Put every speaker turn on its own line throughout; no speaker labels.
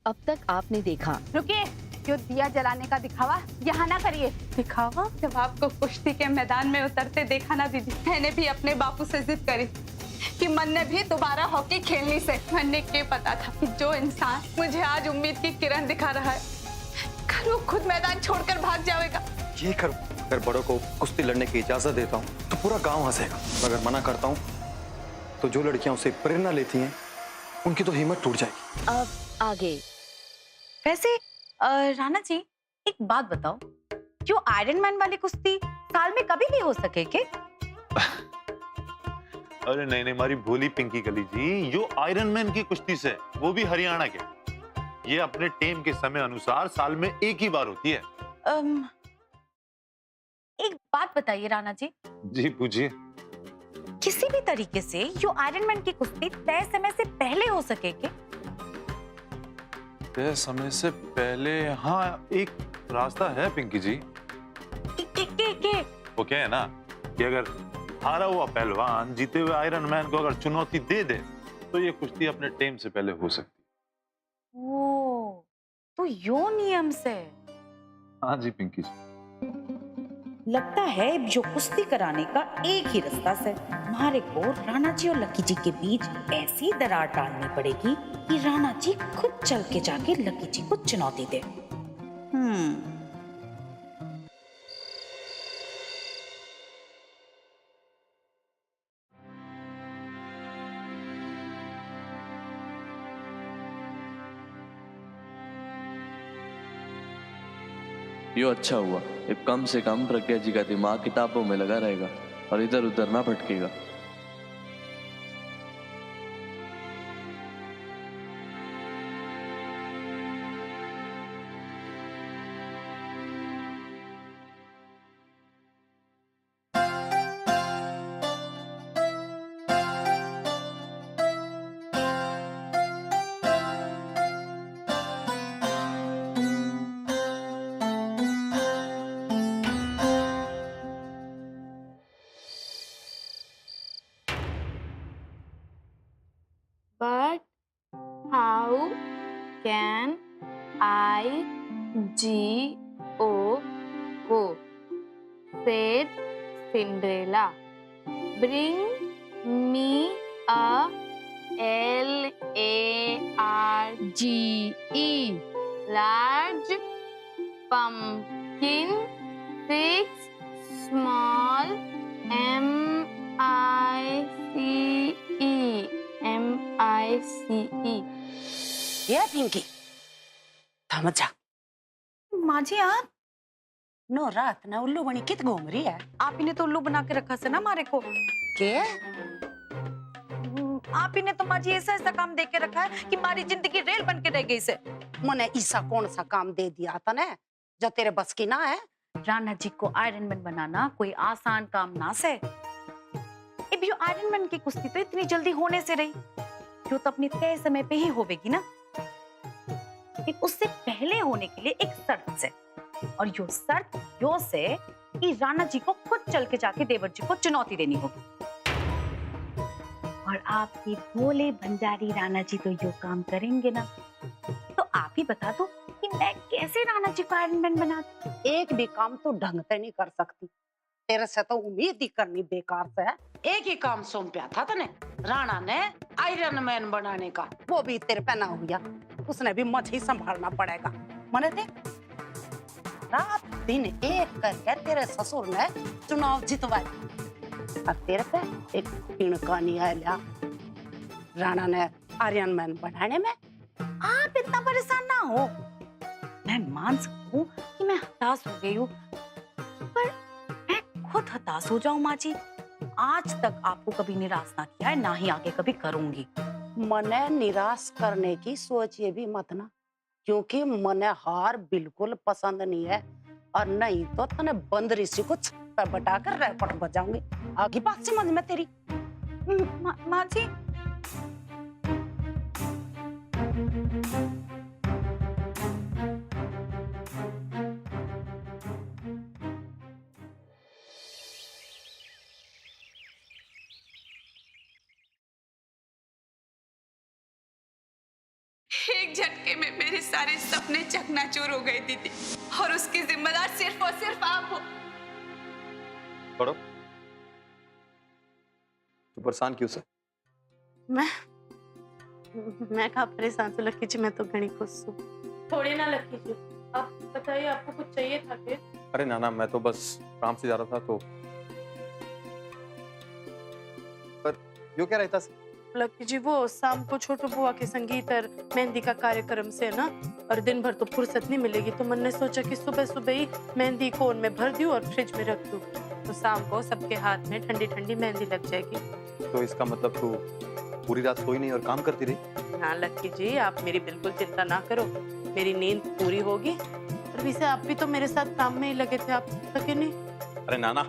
अब तक आपने देखा।
रुकिए, जो दिया जलाने का दिखावा यहाँ ना करिए।
दिखावा?
जब आपको कुश्ती के मैदान में उतरते देखा ना दीदी, मैंने भी अपने बापू से जिद करी कि मन ने भी दोबारा हॉकी खेलनी से। मन ने क्या पता था कि जो इंसान मुझे आज उम्मीद की किरण दिखा रहा है, कल वो खुद मैदान छोड़कर भाग जाएगा।
ये करूं, अगर बड़ों को कुश्ती लड़ने की इजाजत देता हूँ तो पूरा गांव हंसेगा, अगर मना करता हूँ तो जो लड़कियां उसे प्रेरणा लेती हैं उनकी तो हिम्मत टूट जाएगी।
अब आगे।
वैसे राणा जी, एक बात बताओ, जो आयरन मैन वाली कुश्ती साल में कभी भी हो सके के?
अरे नहीं नहीं, हमारी भोली पिंकी गली जी, जो आयरन मैन की कुश्ती से, वो भी हरियाणा के, ये अपने टेम के समय अनुसार साल में एक ही बार होती है।
एक बात बताइए राणा जी,
जी पूछिए।
किसी भी तरीके से जो आयरन मैन की कुश्ती तय समय से पहले हो सके के?
तय समय से पहले? हाँ, एक रास्ता है पिंकी जी।
के?
वो क्या है ना कि अगर हारा हुआ पहलवान जीते हुए आयरन मैन को अगर चुनौती दे दे तो ये कुश्ती अपने टेम से पहले हो सकती है।
ओ, तो यो नियम से।
हाँ जी पिंकी जी।
लगता है जो कुश्ती कराने का एक ही रास्ता है। हमारे को राणा जी और लकी जी के बीच ऐसी दरार डालनी पड़ेगी कि राणा जी खुद चल के जाके लकी जी को चुनौती दे।
यो अच्छा हुआ, अब कम से कम प्रज्ञा जी का दिमाग किताबों में लगा रहेगा और इधर उधर ना भटकेगा।
But how can I go? Said Cinderella. Bring me a large large pumpkin, 6 small mice.
ये पिंकी, थम जा।
माँ जी, आप
नो रात ना उल्लू बनी कित घूम रही है?
आप ही ने तो उल्लू बना के रखा से ना हमारे को।
के?
आप ही ने तो माँ जी ऐसा ऐसा काम दे के रखा है कि हमारी जिंदगी रेल बन के रह गई से।
मने ऐसा कौन सा काम दे दिया था ने जो तेरे बस की ना है?
राणा जी को आयरन मैन बनाना कोई आसान काम ना से। अब जो आयरन मैन की कुश्ती तो इतनी जल्दी होने से रही, जो तो अपने तय समय पे ही होवेगी ना। एक उससे पहले होने के लिए एक शर्त से, और यो शर्त यो से कि राणा जी को खुद चल के जाके देवर जी को चुनौती देनी होगी। और आपके भोले भंडारी राणा जी तो यो काम करेंगे ना। तो आप ही बता दो कि मैं कैसे राणा जी को आयरन मैन बना दूं?
एक भी काम तो ढंग से नहीं कर सकती, तेरे से तो उम्मीद ही करनी बेकार से है। एक ही काम सौंपया था तने, राणा ने आयरन मैन बनाने का, वो भी तेरे पे ना हुआ। उसने भी मुझे ही संभालना पड़ेगा। मने थे रात दिन एक करके तेरे ससुर ने चुनाव जितवाए, अब तेरे पे एक तिनका नहीं आया राणा ने आयरन मैन बनाने में।
आप इतना परेशान ना हो। मैं मान सकूं कि मैं हताश हो गई हूँ, पर मैं खुद हताश हो जाऊं माँ जी। आज तक आपको कभी निराश ना किया है, ना ही आगे कभी करूंगी।
मने निराश करने की सोचिए भी मत ना, क्योंकि मने हार बिल्कुल पसंद नहीं है, और नहीं तो तने बंदरी सी कुछ बटा कर रैपट बजाऊंगी। आगे बात समझ में तेरी।
माँ जी,
एक एक झटके में मेरे सारे सपने चकनाचूर हो गए दीदी, और उसकी जिम्मेदार सिर्फ और सिर्फ आप हो।
बड़ो, तू परेशान क्यों से?
मैं कहा परेशान से लक्की जी, मैं तो घनी खुश हूँ। थोड़ी ना लक्की जी, आप बताइए आपको कुछ चाहिए था क्या?
अरे नाना, मैं तो बस काम से जा रहा था तो। पर यो क्या रहता से?
लक्की जी, वो शाम को छोटू बुआ के संगीत और मेहंदी का कार्यक्रम से है ना, और दिन भर तो फुर्सत नहीं मिलेगी, तो मन ने सोचा कि सुबह सुबह ही मेहंदी कोन में भर दूं और फ्रिज में रख दूं, तो शाम को सबके हाथ में ठंडी ठंडी मेहंदी लग जाएगी।
तो इसका मतलब तू पूरी रात सोई नहीं और काम करती रही?
हाँ लक्की जी, आप मेरी बिल्कुल चिंता ना करो, मेरी नींद पूरी होगी। और वैसे आप भी तो मेरे साथ काम में ही लगे थे, आप थके नहीं?
अरे नाना,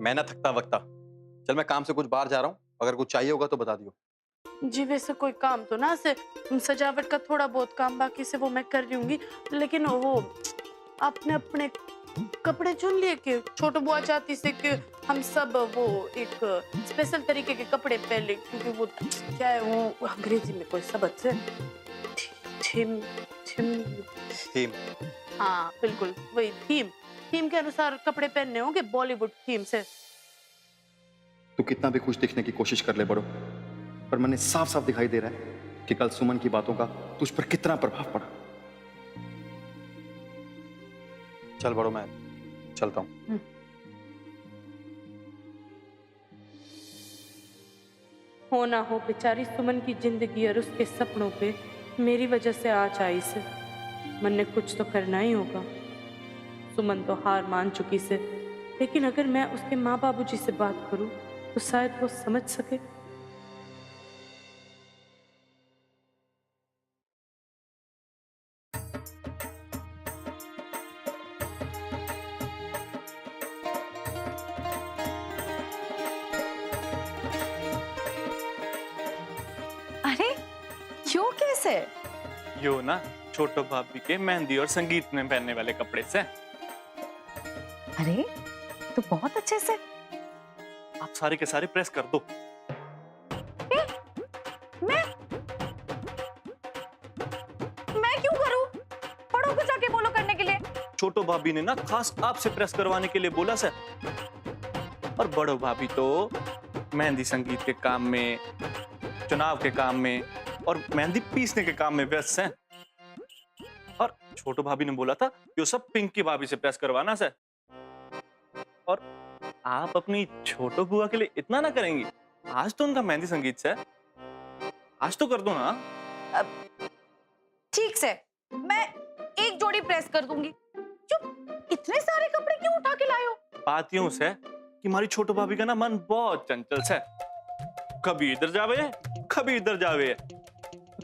मैं ना थकता वक्ता। चल, मैं काम से कुछ बाहर जा रहा हूँ, अगर कुछ चाहिए होगा तो बता दियो।
जी वैसे कोई काम तो ना, से सजावट का थोड़ा बहुत काम बाकी से वो मैं कर लूंगी, लेकिन वो आपने अपने कपड़े चुन लिए कि छोटू बुआ चाहती से कि हम सब वो एक स्पेशल तरीके के कपड़े पहले, क्योंकि वो क्या है, वो अंग्रेजी में कोई शब्द से थीम थीम
थीम।
हाँ बिल्कुल वही थीम के अनुसार कपड़े पहनने होंगे, बॉलीवुड थीम से।
तू कितना भी खुश दिखने की कोशिश कर ले बड़ो, पर मैंने साफ साफ दिखाई दे रहा है कि कल सुमन की बातों का तुझ पर कितना प्रभाव पड़ा। चल बड़ो, मैं चलता हूँ।
हो ना हो बेचारी सुमन की जिंदगी और उसके सपनों पे मेरी वजह से आँच आई से, मन ने कुछ तो करना ही होगा। सुमन तो हार मान चुकी से, लेकिन अगर मैं उसके माँ बाबूजी से बात करूं तो शायद वो समझ सके।
अरे क्यों, कैसे?
यो ना छोटो भाभी के मेहंदी और संगीत में पहनने वाले कपड़े से।
अरे तो बहुत अच्छे से।
आप सारे के सारे प्रेस कर दो।
मैं क्यों करूं? बड़ों को जाके बोलो करने के लिए।
छोटो भाभी ने ना खास आपसे प्रेस करवाने के लिए बोला सर। और बड़ो भाभी तो मेहंदी संगीत के काम में, चुनाव के काम में और मेहंदी पीसने के काम में व्यस्त हैं। और छोटो भाभी ने बोला था ये सब पिंकी भाभी से प्रेस करवाना सर। और आप अपनी छोटो बुआ के लिए इतना ना करेंगी? आज तो उनका मेहंदी संगीत से, आज तो कर दो ना।
ठीक से, मैं एक जोड़ी प्रेस कर दूंगी। चुप, इतने सारे कपड़े क्यों उठा के लाए हो?
बात यूं से कि हमारी छोटो भाभी का ना मन बहुत चंचल से, कभी इधर जावे कभी इधर जावे,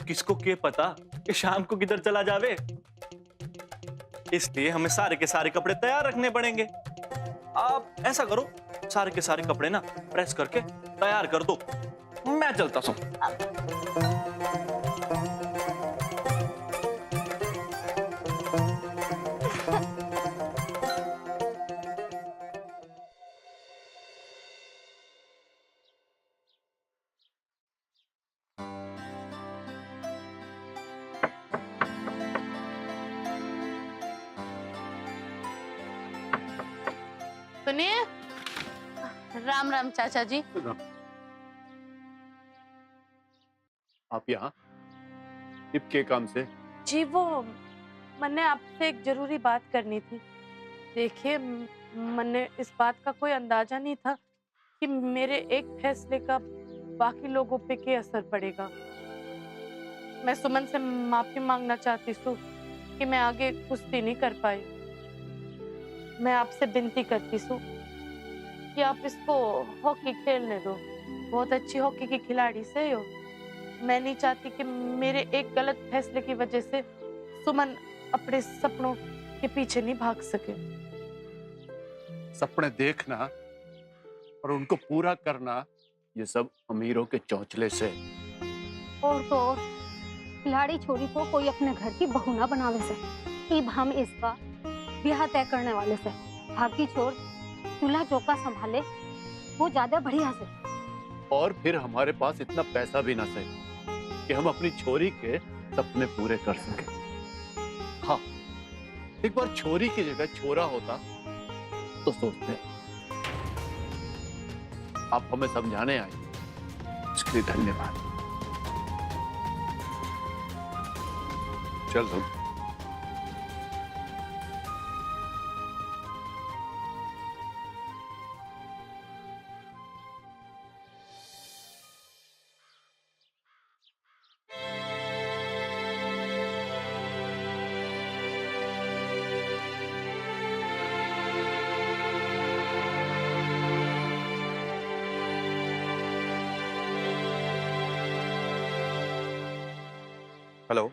किसको क्या पता कि शाम को किधर चला जावे। इसलिए हमें सारे के सारे कपड़े तैयार रखने पड़ेंगे। आप ऐसा करो, सारे के सारे कपड़े ना प्रेस करके तैयार कर दो, मैं चलता हूं।
सुनिए, राम राम चाचा जी।
आप यहाँ के काम से?
जी वो मैंने आपसे एक जरूरी बात करनी थी। देखिए, मैंने इस बात का कोई अंदाजा नहीं था कि मेरे एक फैसले का बाकी लोगों पे क्या असर पड़ेगा। मैं सुमन से माफी मांगना चाहती हूँ कि मैं आगे कुश्ती नहीं कर पाई। मैं आपसे विनती करती हूँ कि आप इसको हॉकी खेलने दो। बहुत अच्छी हॉकी की खिलाड़ी से हो। मैं नहीं चाहती कि मेरे एक गलत फैसले की वजह से सुमन अपने सपनों के पीछे नहीं भाग सके।
सपने देखना और उनको पूरा करना, ये सब अमीरों के चौंचले से।
और तो और खिलाड़ी छोरी को कोई अपने घर की बहू ना बनावे से। अब हम इसका ब्याह तय करने वाले से। बाकी छोर चूल्हा चौका संभाले, वो ज्यादा बढ़िया से।
और फिर हमारे पास इतना पैसा भी ना सही कि हम अपनी छोरी के सपने पूरे कर सके। हाँ, एक बार छोरी की जगह छोरा होता तो सोचते। आप हमें समझाने आए, इसके लिए धन्यवाद।
चल सुन,
हेलो,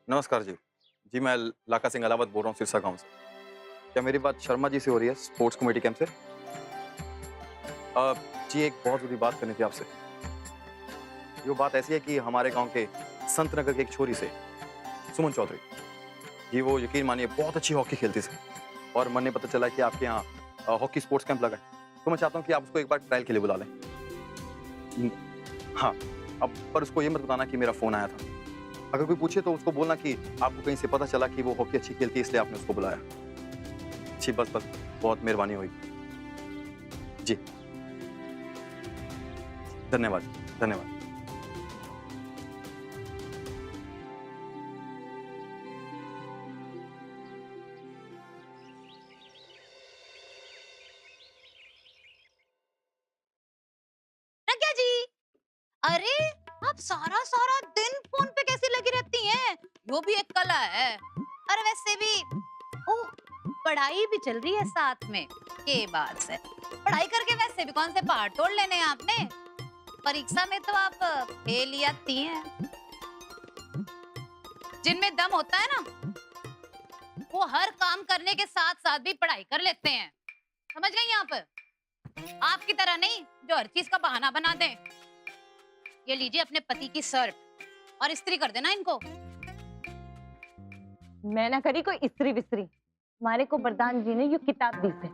नमस्कार जी। जी मैं लाका सिंह अलावत बोल रहा हूँ सिरसा गांव से। क्या मेरी बात शर्मा जी से हो रही है, स्पोर्ट्स कमेटी कैंप से? जी एक बहुत जरूरी बात करनी थी आपसे। ये बात ऐसी है कि हमारे गांव के संत नगर की एक छोरी से, सुमन चौधरी जी, वो यकीन मानिए बहुत अच्छी हॉकी खेलती थी और मन ने पता चला कि आपके यहाँ हॉकी स्पोर्ट्स कैंप लगा है, तो मैं चाहता हूँ कि आप उसको एक बार ट्रायल के लिए बुला लें। हाँ, अब पर उसको ये मत बताना कि मेरा फोन आया था। अगर कोई पूछे तो उसको बोलना कि आपको कहीं से पता चला कि वो हॉकी अच्छी खेलती है इसलिए आपने उसको बुलाया। जी बस बस, बहुत मेहरबानी हुई जी। धन्यवाद धन्यवाद।
प्रज्ञा जी, अरे आप सारा सारा दिन फोन पे कैसे लगी रहती हैं? वो भी एक कला है। अरे वैसे भी ओह, पढ़ाई भी चल रही है साथ में। के बात से पढ़ाई करके वैसे भी कौन से पहाड़ तोड़ लेने हैं आपने? परीक्षा में तो आप फेल ही आती हैं। जिनमें दम होता है ना, वो हर काम करने के साथ साथ भी पढ़ाई कर लेते हैं। समझ गई आप? आपकी तरह नहीं जो हर चीज का बहाना बना दें। ये लीजिए अपने पति की शर्ट और इस्त्री कर देना इनको।
मैं ना करी कोई इस्त्री विस्त्री, हमारे को प्रधान जी ने यो किताब दी से,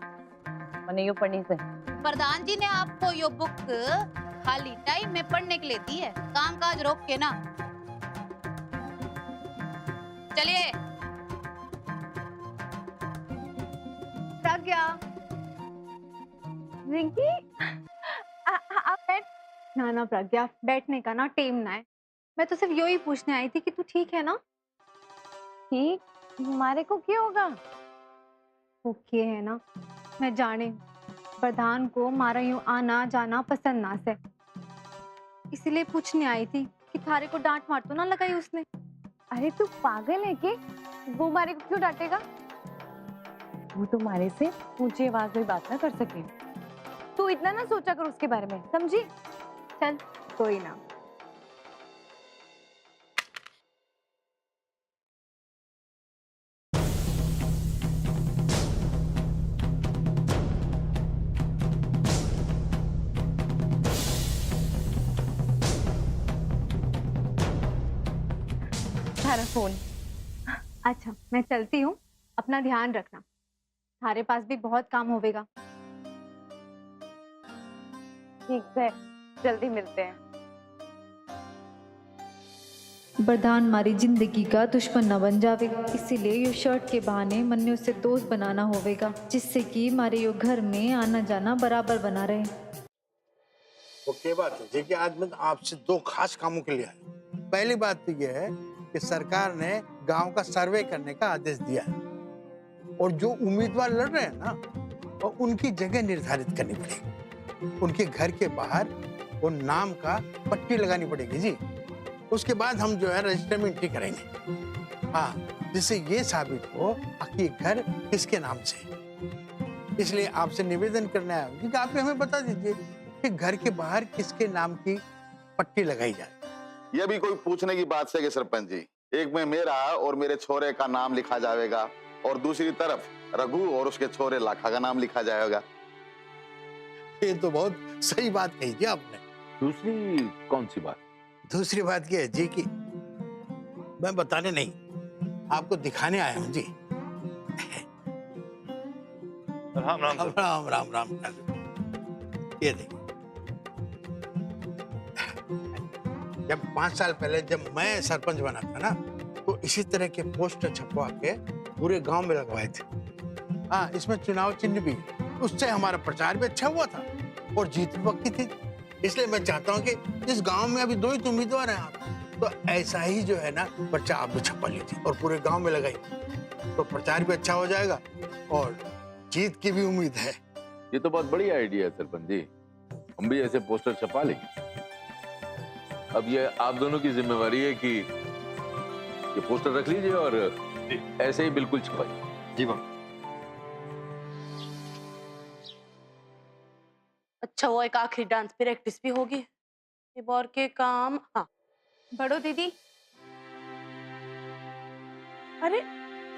मैंने यो पढ़नी से।
प्रधान जी ने आपको यो बुक खाली टाइम में पढ़ने के लिए दी है, काम काज रोक के ना। चलिए।
प्रज्ञा, रिंकी, आप बैठ। ना ना प्रज्ञा, बैठने का ना टेम ना है। मैं तो सिर्फ यही पूछने आई थी कि तू ठीक है ना?
ठीक, हमारे को क्या होगा?
ओके है ना? मैं जाने प्रधान को मारा यूं आना जाना पसंद ना से, इसलिए पूछने आई थी कि थारे को डांट मार तो ना लगाई उसने।
अरे तू पागल है के? वो हमारे को क्यों डांटेगा? वो तो हमारे से ऊंची आवाज में बात ना कर सके। तू इतना ना सोचा कर उसके बारे में, समझी?
चल कोई ना।
थारा फोन।
अच्छा मैं चलती हूँ, अपना ध्यान रखना। थारे पास भी बहुत काम होवेगा।
ठीक है, जल्दी मिलते हैं।
प्रधान हमारी जिंदगी का दुश्मन न बन जावे, इसीलिए यो शर्ट के बहाने मन ने उसे दोस्त बनाना होवेगा, जिससे कि हमारे यो घर में आना जाना बराबर बना रहे।
वो क्या बात है जी कि आज मैं आपसे दो खास कामों के लिए आया। पहली बात तो यह है कि सरकार ने गांव का सर्वे करने का आदेश दिया है और जो उम्मीदवार लड़ रहे हैं ना, वो उनकी जगह निर्धारित करनी पड़ेगी। उनके घर के बाहर वो नाम का पट्टी लगानी पड़ेगी जी। उसके बाद हम जो है रजिस्टर में एंट्री करेंगे। हाँ, जिससे ये साबित हो कि घर किसके नाम से है। इसलिए आपसे निवेदन करना है कि आप हमें बता दीजिए कि घर के बाहर किसके नाम की पट्टी लगाई जाए।
यह भी कोई पूछने की बात है कि सरपंच जी, एक में मेरा और मेरे छोरे का नाम लिखा जाएगा और दूसरी तरफ रघु और उसके छोरे लाखा का नाम लिखा जाएगा।
ये तो बहुत सही बात कही जी आपने।
दूसरी कौन सी बात?
दूसरी बात यह है जी कि मैं बताने नहीं, आपको दिखाने आया हूँ जी।
राम राम
राम राम राम राम। ये देखिए, जब 5 साल पहले जब मैं सरपंच बना था ना, तो इसी तरह के पोस्टर छपवा के पूरे गांव में लगवाए थे। हाँ, इसमें चुनाव चिन्ह भी, उससे हमारा प्रचार भी अच्छा हुआ था और जीत भी पक्की थी। इसलिए मैं चाहता हूँ कि इस गांव में अभी 2 ही तो उम्मीदवार हैं आप, तो ऐसा ही जो है ना पर्चा आप भी छपा लीजिए और पूरे गांव में लगाई, तो प्रचार भी अच्छा हो जाएगा और जीत की भी उम्मीद है।
ये तो बहुत बढ़िया आइडिया है सरपंच जी, हम भी ऐसे पोस्टर छपा लेंगे। अब ये आप दोनों की जिम्मेवारी है कि ये पोस्टर रख लीजिए और ऐसे ही बिल्कुल छपाइए।
जी बाबू।
अच्छा वो एक आखिरी डांस प्रैक्टिस भी होगी। ये और के काम। हाँ
बड़ो दीदी,
अरे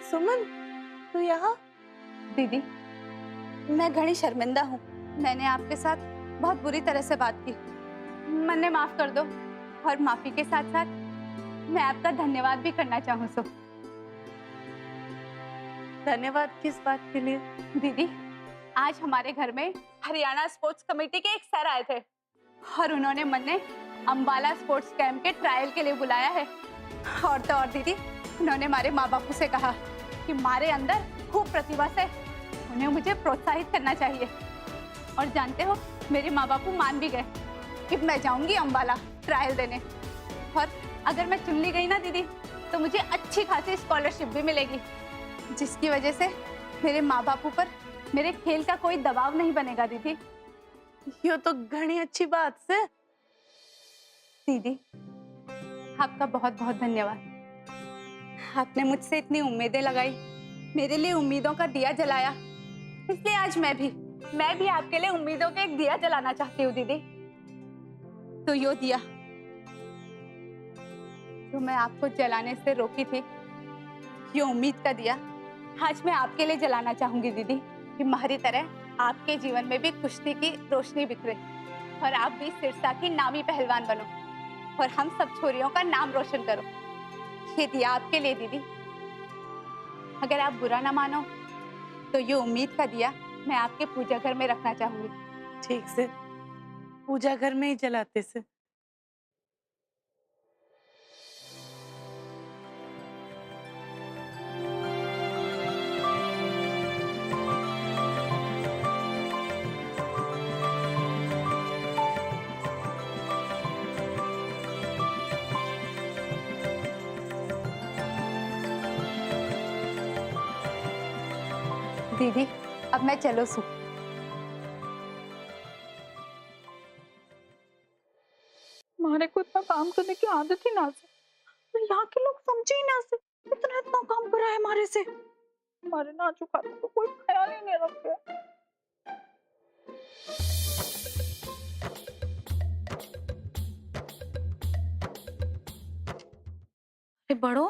सुमन तू यहाँ?
दीदी मैं घणी शर्मिंदा हूँ, मैंने आपके साथ बहुत बुरी तरह से बात की, मन्ने माफ कर दो। और माफी के साथ साथ मैं आपका धन्यवाद भी करना चाहूँ। सो
धन्यवाद किस बात के लिए?
दीदी आज हमारे घर में हरियाणा स्पोर्ट्स कमेटी के एक सर आए थे और उन्होंने मन्ने अंबाला स्पोर्ट्स कैंप के ट्रायल के लिए बुलाया है। और तो और दीदी उन्होंने हमारे माँ बापू से कहा कि हमारे अंदर खूब प्रतिभा है, उन्हें मुझे प्रोत्साहित करना चाहिए। और जानते हो मेरे माँ बापू मान भी गए कि मैं जाऊंगी अंबाला ट्रायल देने, और अगर मैं चुन ली गई ना दीदी तो मुझे अच्छी खासी स्कॉलरशिप भी मिलेगी, जिसकी वजह से मेरे माँ बापू पर मेरे खेल का कोई दबाव नहीं बनेगा। दीदी
ये तो घनी अच्छी बात है।
दीदी आपका बहुत बहुत धन्यवाद, आपने मुझसे इतनी उम्मीदें लगाई, मेरे लिए उम्मीदों का दिया जलाया, इसलिए आज मैं भी आपके लिए उम्मीदों का एक दिया जलाना चाहती हूँ। दीदी तो यो दिया जो मैं आपको जलाने से रोकी थी, ये उम्मीद का दिया आज मैं आपके लिए जलाना चाहूंगी दीदी, कि हमारी तरह आपके जीवन में भी कुश्ती की रोशनी बिखरे और आप भी सिरसा की नामी पहलवान बनो और हम सब छोरियों का नाम रोशन करो। ये दिया आपके लिए दीदी, अगर आप बुरा ना मानो तो ये उम्मीद का दिया मैं आपके पूजा घर में रखना चाहूंगी।
ठीक से पूजा घर में ही जलाते से।
दीदी अब मैं चलो सू।
हमारे को इतना काम करने की आदत ही ना से, तो यहाँ के लोग समझे ही ना से, इतना काम करा है हमारे से, हमारे नाचू खाते तो कोई ख्याल ही नहीं रखते। बड़ो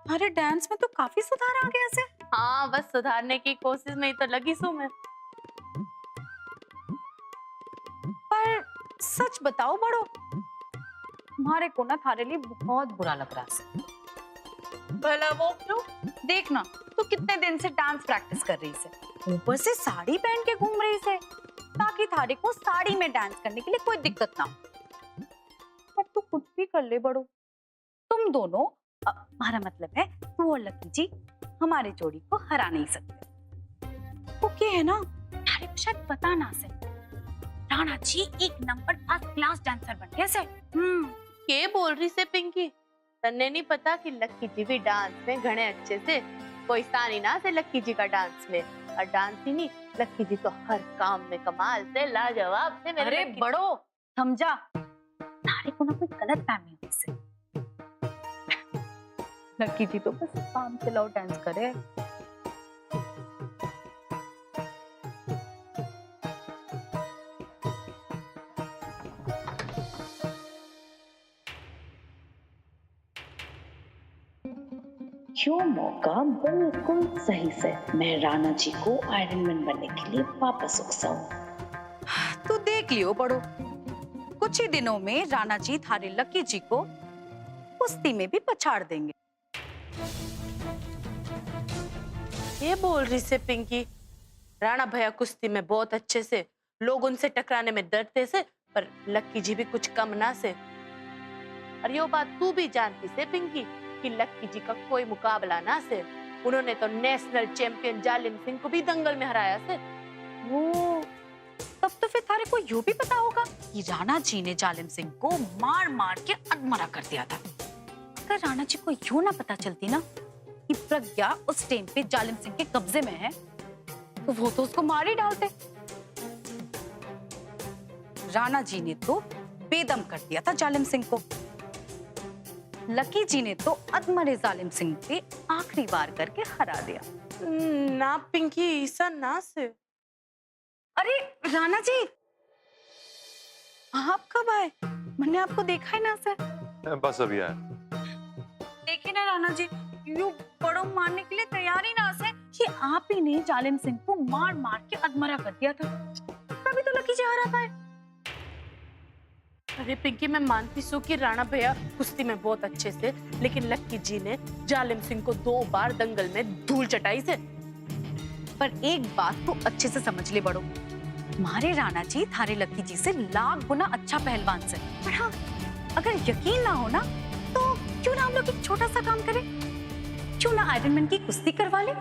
हमारे डांस में तो काफी सुधार आ गया से।
हाँ बस सुधारने की कोशिश में ही तो लगी सू मैं।
पर सच बताओ बड़ो, हमारे को ना थारे लिए बहुत बुरा लग रहा है।
भला वो क्यों?
देखना तो कितने दिन से डांस प्रैक्टिस कर रही से, ऊपर से साड़ी पहन के घूम रही से, ताकि थारे को साड़ी में डांस करने के लिए कोई दिक्कत ना हो। पर तू कुछ भी कर ले बड़ो, तुम दोनों, हमारा मतलब है तू और लकी जी हमारे जोड़ी को हरा नहीं सकते। वो क्या है ना, थारे को शायद पता ना से, राणा जी एक नंबर फर्स्ट क्लास डांसर बन गए से।
के बोल रही से पिंकी? तन्ने नहीं पता कि लक्की जी भी डांस में घने अच्छे से, कोई सानी ना से लक्की जी का डांस में। और डांस ही नहीं, लक्की जी तो हर काम में कमाल से, लाजवाब से।
अरे बड़ो समझा, थारे को ना कोई गलत फहमी हुई से। लक्की जी तो बस काम चलाओ डांस करे।
यो मौका बिल्कुल सही से मैं राणा जी को आयरन मैन बनने के लिए वापस उकसाऊं।
तू देख लियो बड़ो, कुछ ही दिनों में राणा जी थारे लकी जी को कुश्ती में भी पछाड़ देंगे।
ये बोल रही से पिंकी? राणा भैया कुश्ती में बहुत अच्छे से, लोग उनसे टकराने में डरते से, पर लक्की जी भी कुछ कम ना से। और यो बात तू भी जानती से पिंकी कि लक्की जी का कोई मुकाबला ना से। उन्होंने तो नेशनल चैंपियन जालिम सिंह को भी दंगल में हराया से।
वो तब तो फिर थारे को यूं भी पता होगा कि राणा जी ने जालिम सिंह को मार मार के अधमरा कर दिया था। अगर राणा जी को यूं ना पता चलती ना कि प्रज्ञा उस टाइम पे जालिम सिंह के कब्जे में है, तो वो तो उसको मार ही डालते। राणा जी ने तो बेदम कर दिया था जालिम सिंह को। लकी जी ने तो अधमरे जालिम सिंह पे आखिरी वार करके हरा दिया।
ना पिंकी, ऐसा ना से।
अरे राणा जी, आप कब आए? मैंने आपको देखा ही ना सर।
बस अभी आया।
देखिए ना राणा जी, यूं बड़ों मारने के लिए तैयार ही ना से कि आप ही ने जालिम सिंह को मार मार के अधमरा कर दिया था, तभी तो लकी जी हारा पाए।
अरे पिंकी, मैं मानती हूँ कि राणा भैया कुश्ती में बहुत अच्छे से, लेकिन लक्की जी ने जालिम सिंह को 2 बार दंगल में धूल चटाई से।
पर एक बात तो अच्छे से समझ ले बड़ो, हमारे राणा जी थारे लक्की जी से लाख गुना अच्छा पहलवान से। पर हाँ, अगर यकीन ना हो ना तो क्यों ना हम लोग एक छोटा सा काम करें? क्यों ना आयरन मैन की कुश्ती करवा ले?